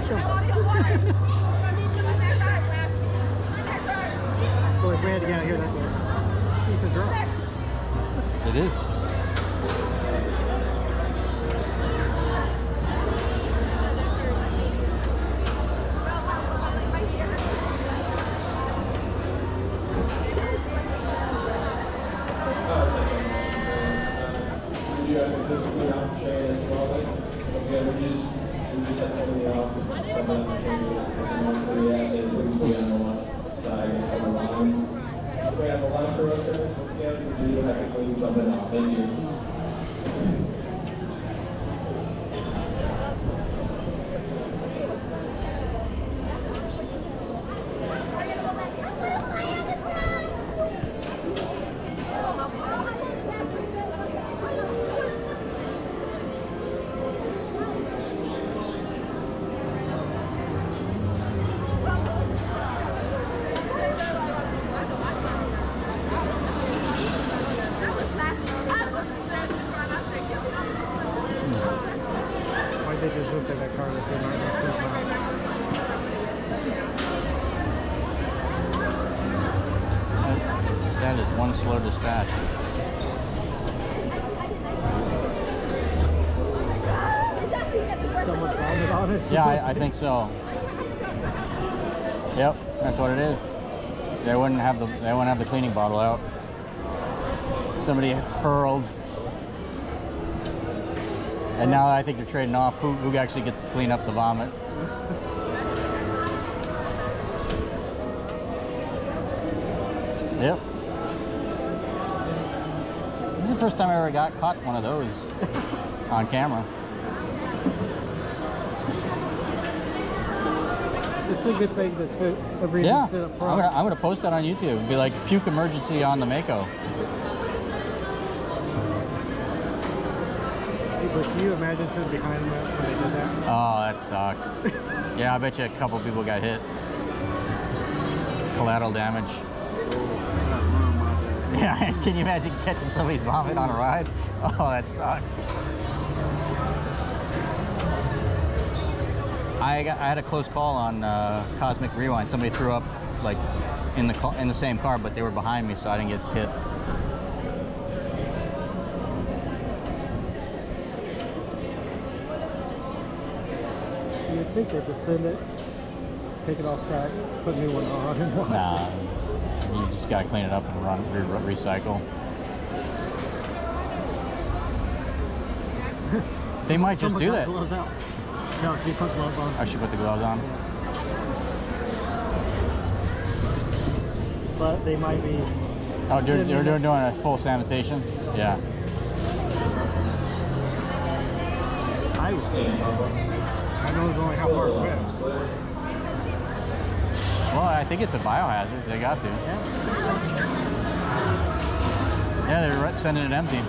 push him. Boy, if we had to get out here, that's a piece of drop. It is. We have to basically off the train as well. Once again, we just have to only off something on the train. So we ask that please be on the left side of the line. If we have a line for us, once again, we do have to clean something off. Thank you. They just looked at that car that they're not going to sit by. That is one slow dispatch. Someone vomited on it? Yeah, I think so. Yep, that's what it is. They wouldn't have the cleaning bottle out. Somebody hurled. And now I think you're trading off who actually gets to clean up the vomit. Yep. This is the first time I ever caught one of those on camera. It's a good thing to sit up front. I'm gonna post that on YouTube. It'd be like puke emergency on the Mako. But can you imagine sitting behind them when they did that? Oh, that sucks. Yeah, I bet you a couple people got hit. Collateral damage. Yeah, can you imagine catching somebody's vomit on a ride? Oh, that sucks. I had a close call on Cosmic Rewind. Somebody threw up like in the same car, but they were behind me, so I didn't get hit. You'd think they'd just send it, take it off track, put a new one on, and wash Nah, you just gotta clean it up and recycle. They might just do that. Gloves out. No, she put gloves on. I should put the gloves on. Yeah. But they might be. Oh, they're doing a full sanitation? Yeah. I know it's only how far it went. Well, I think it's a biohazard. They got to. Yeah. Yeah, they're sending it empty.